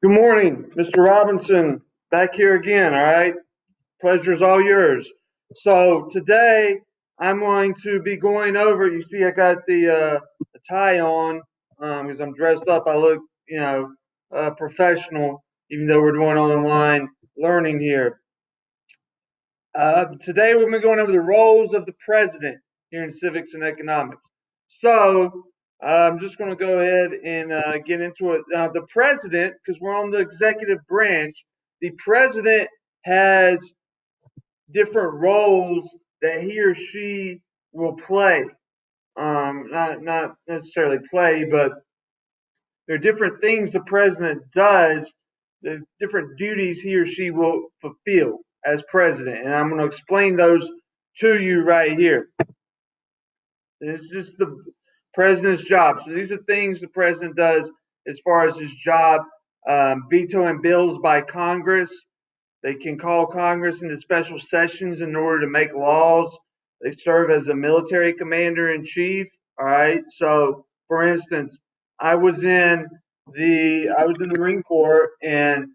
Good morning, Mr. Robinson. Back here again, all right? Pleasure's all yours. So today I'm going to be going over. You see, I got the tie on because I'm dressed up. I look, professional, even though we're doing online learning here. Today we're going to be going over the roles of the president here in civics and economics. So I'm just going to go ahead and get into it. Now, the president, because we're on the executive branch, the president has different roles that he or she will play. Not necessarily play, but there are different things the president does, the different duties he or she will fulfill as president. And I'm going to explain those to you right here. This is just the president's job. So these are things the president does as far as his job. Vetoing bills by Congress. They can call Congress into special sessions in order to make laws. They serve as a military commander in chief. All right. So, for instance, I was in the Marine Corps, and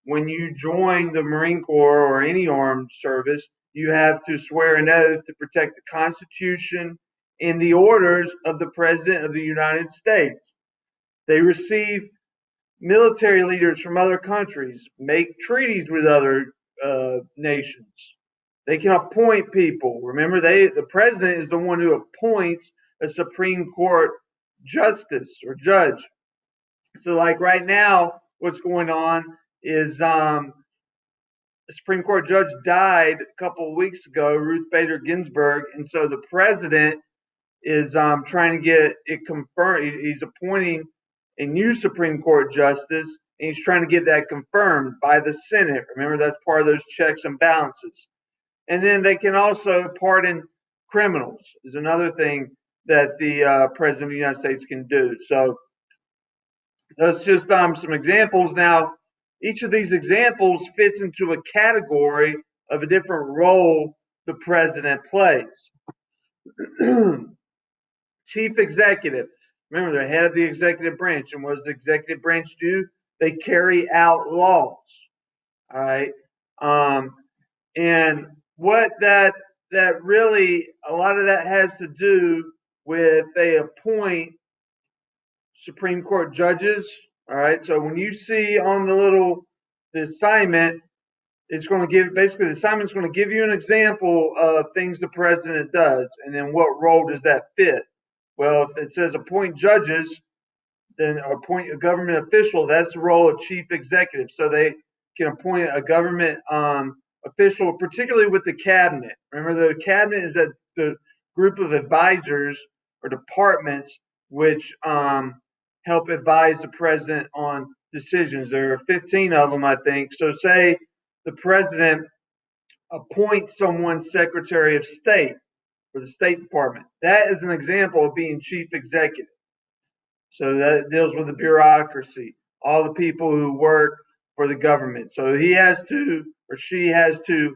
when you join the Marine Corps or any armed service, you have to swear an oath to protect the Constitution and the orders of the President of the United States. They receive military leaders from other countries, make treaties with other nations. They can appoint people. Remember, the president is the one who appoints a Supreme Court justice or judge. So, like right now, what's going on is a Supreme Court judge died a couple of weeks ago, Ruth Bader Ginsburg, and so the president is trying to get it confirmed. He's appointing a new Supreme Court justice, and he's trying to get that confirmed by the Senate. Remember, that's part of those checks and balances. And then they can also pardon criminals, is another thing that the President of the United States can do. So that's just some examples. Now, each of these examples fits into a category of a different role the president plays. Chief executive. Remember, they're head of the executive branch. And what does the executive branch do? They carry out laws. All right. And what that really, a lot of that has to do with they appoint Supreme Court judges. All right. So when you see on the assignment, it's going to give basically the assignment's going to give you an example of things the president does, and then what role does that fit? Well, if it says appoint judges, then appoint a government official. That's the role of chief executive. So they can appoint a government official, particularly with the cabinet. Remember, the cabinet is the group of advisors or departments which help advise the president on decisions. There are 15 of them, I think. So say the president appoints someone Secretary of State for the State Department. That is an example of being chief executive. So that deals with the bureaucracy, all the people who work for the government. So he has to, or she has to,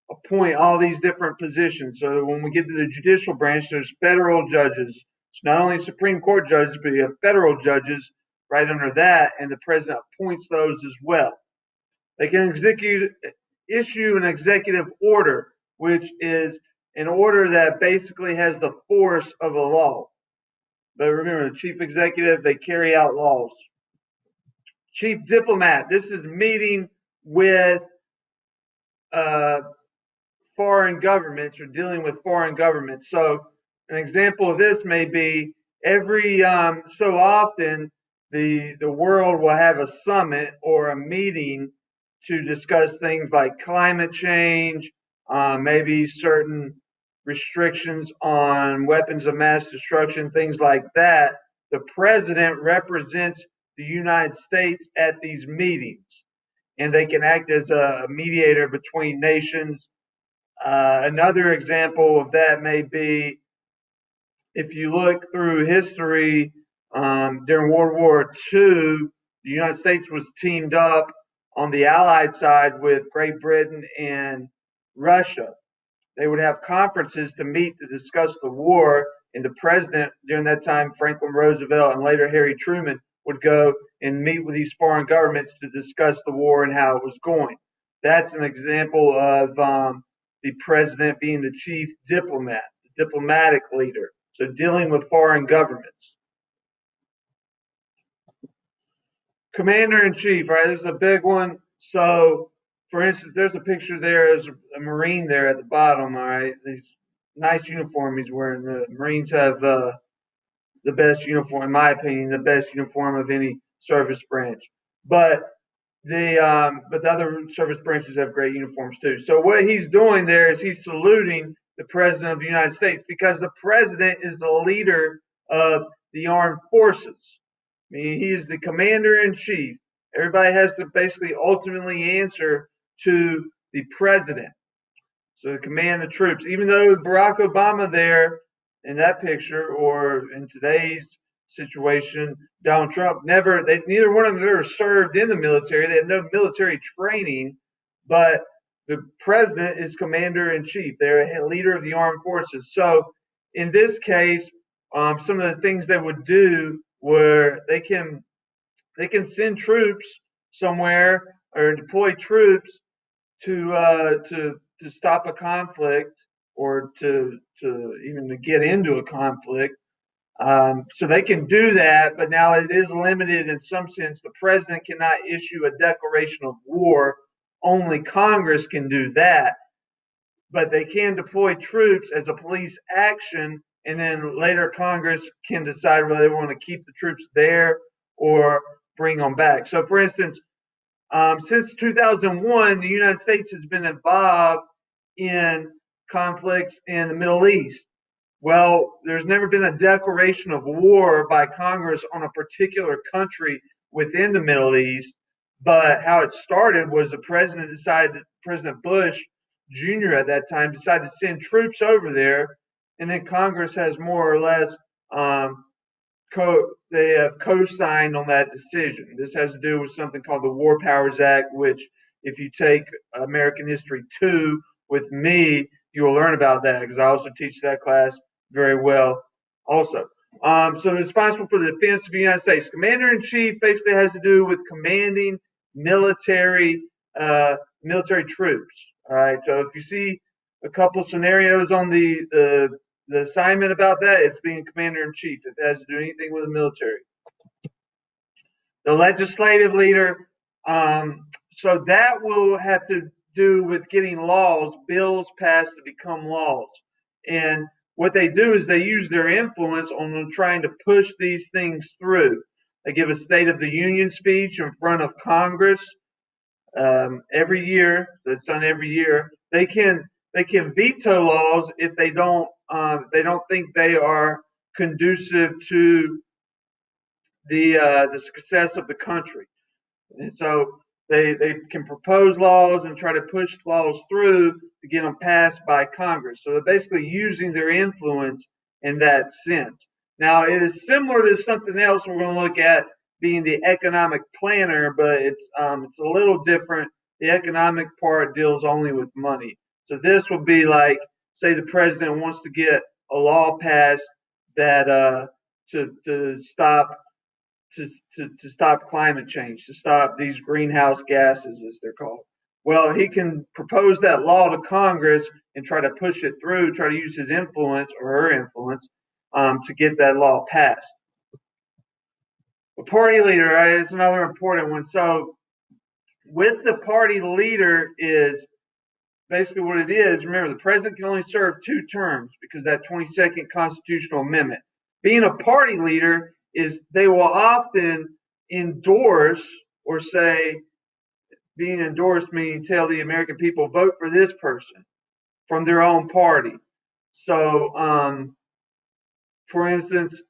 appoint all these different positions. So when we get to the judicial branch, there's federal judges. It's not only Supreme Court judges, but you have federal judges right under that, and the president appoints those as well. They can issue an executive order, which is an order that basically has the force of a law. But remember, the chief executive, they carry out laws. Chief diplomat, this is meeting with foreign governments or dealing with foreign governments. So an example of this may be every so often the world will have a summit or a meeting to discuss things like climate change, maybe certain restrictions on weapons of mass destruction, things like that. The president represents the United States at these meetings, and they can act as a mediator between nations. Another example of that may be if you look through history, during World War II, the United States was teamed up on the Allied side with Great Britain and Russia. They would have conferences to meet to discuss the war, and the president during that time, Franklin Roosevelt, and later Harry Truman, would go and meet with these foreign governments to discuss the war and how it was going. That's an example of the president being the chief diplomat, the diplomatic leader, so dealing with foreign governments. Commander-in-chief, right? This is a big one. So, for instance, there's a picture there. There's a Marine there at the bottom, all right? These nice uniform he's wearing. The Marines have the best uniform, in my opinion, the best uniform of any service branch. But the other service branches have great uniforms too. So what he's doing there is he's saluting the president of the United States because the president is the leader of the armed forces. I mean, he is the commander in chief. Everybody has to basically ultimately answer to the president. So to command the troops. Even though Barack Obama there in that picture, or in today's situation, Donald Trump neither one of them ever served in the military. They had no military training, but the president is commander in chief. They're a leader of the armed forces. So in this case, some of the things they would do were they can send troops somewhere or deploy troops to stop a conflict or to even to get into a conflict. So they can do that, but now it is limited in some sense. The president cannot issue a declaration of war. Only Congress can do that. But they can deploy troops as a police action, and then later Congress can decide whether they want to keep the troops there or bring them back. So, for instance, since 2001, the United States has been involved in conflicts in the Middle East. Well, there's never been a declaration of war by Congress on a particular country within the Middle East. But how it started was President Bush Jr. at that time decided to send troops over there, and then Congress has more or less they have co-signed on that decision. This has to do with something called the War Powers Act, which if you take American History 2 with me, you will learn about that because I also teach that class very well also. So responsible for the defense of the United States. Commander-in-chief basically has to do with commanding military troops. All right. So if you see a couple scenarios on the assignment about that, it's being commander-in-chief. If it has to do anything with the military. The legislative leader. So that will have to do with getting bills passed to become laws. And what they do is they use their influence on trying to push these things through. They give a State of the Union speech in front of Congress every year. That's done every year. They can veto laws if they don't think they are conducive to the success of the country. And so they can propose laws and try to push laws through to get them passed by Congress. So they're basically using their influence in that sense. Now, it is similar to something else we're going to look at being the economic planner, but it's a little different. The economic part deals only with money. So this would be like, say the president wants to get a law passed that to stop climate change, to stop these greenhouse gases, as they're called. Well, he can propose that law to Congress and try to push it through, try to use his influence or her influence to get that law passed. The party leader, right, is another important one. So with the party leader is basically what it is. Remember, the president can only serve 2 terms because that 22nd constitutional amendment. Being a party leader is they will often endorse or say, being endorsed meaning tell the American people vote for this person from their own party. So, for instance,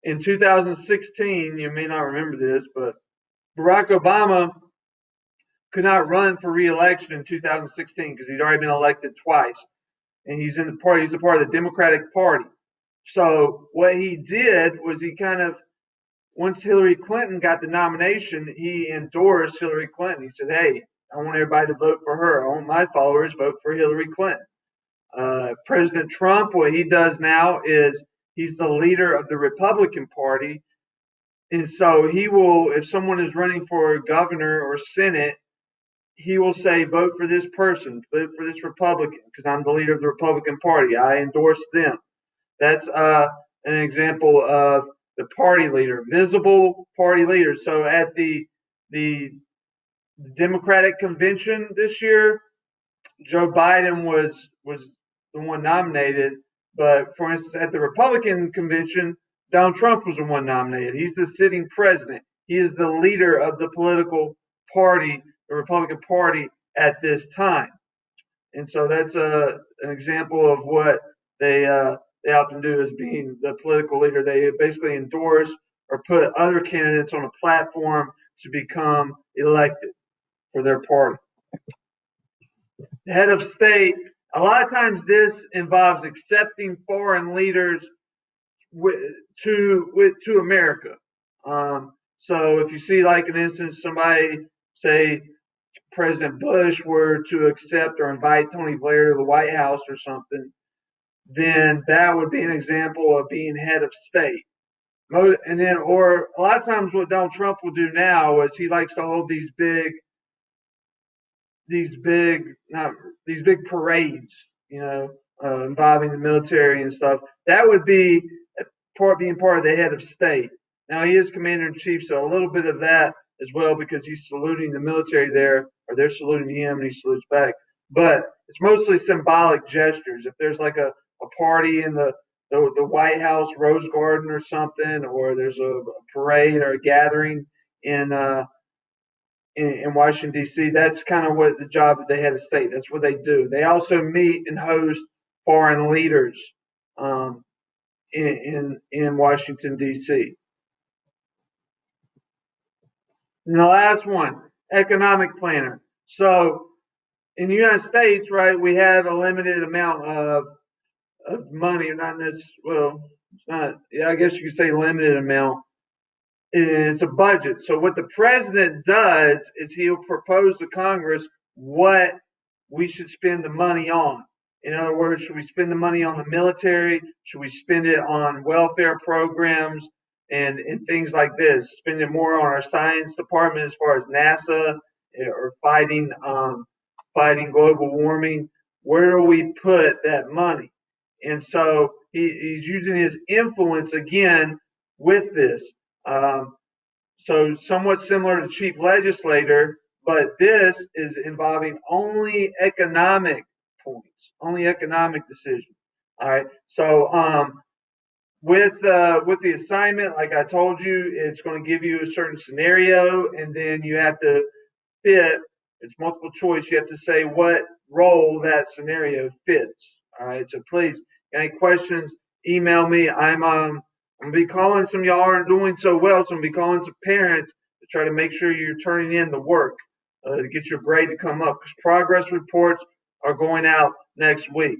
in 2016, you may not remember this, but Barack Obama could not run for re-election in 2016 because he'd already been elected twice, and he's in the party. He's a part of the Democratic Party. So what he did was he kind of, once Hillary Clinton got the nomination, he endorsed Hillary Clinton. He said, "Hey, I want everybody to vote for her. I want my followers to vote for Hillary Clinton." President Trump, what he does now is he's the leader of the Republican Party. And so he will, if someone is running for governor or senate, he will say, vote for this person, vote for this Republican, because I'm the leader of the Republican Party. I endorse them. That's an example of the party leader, visible party leaders. So at the Democratic convention this year, Joe Biden was the one nominated, but for instance, at the Republican convention, Donald Trump was the one nominated. He's the sitting president. He is the leader of the political party, the Republican Party at this time. And so that's an example of what they often do as being the political leader. They basically endorse or put other candidates on a platform to become elected for their party. The head of state, a lot of times this involves accepting foreign leaders to America. So if you see like an instance, somebody say President Bush were to accept or invite Tony Blair to the White House or something, then that would be an example of being head of state. And then, or a lot of times, what Donald Trump will do now is he likes to hold not these big parades, involving the military and stuff. That would be being part of the head of state. Now he is commander in chief, so a little bit of that as well because he's saluting the military there, or they're saluting him and he salutes back. But it's mostly symbolic gestures. If there's like a party in the White House Rose Garden or something, or there's a parade or a gathering in Washington D.C. That's kind of what the job of the head of state. That's what they do. They also meet and host foreign leaders in Washington D.C. And the last one, economic planner. So in the United States, right, we have a limited amount of money, not necessarily, well, it's not, yeah, I guess you could say limited amount. It's a budget. So what the president does is he'll propose to Congress what we should spend the money on. In other words, should we spend the money on the military? Should we spend it on welfare programs and things like this? Spend it more on our science department as far as NASA or fighting global warming. Where do we put that money? And so he's using his influence again with this. So somewhat similar to chief legislator, but this is involving only economic points, only economic decisions. All right. So with the assignment, like I told you, it's going to give you a certain scenario, and then you have to fit. It's multiple choice. You have to say what role that scenario fits. All right. So please, any questions? Email me. I'm gonna be calling some of y'all aren't doing so well, so I'm gonna be calling some parents to try to make sure you're turning in the work to get your grade to come up because progress reports are going out next week.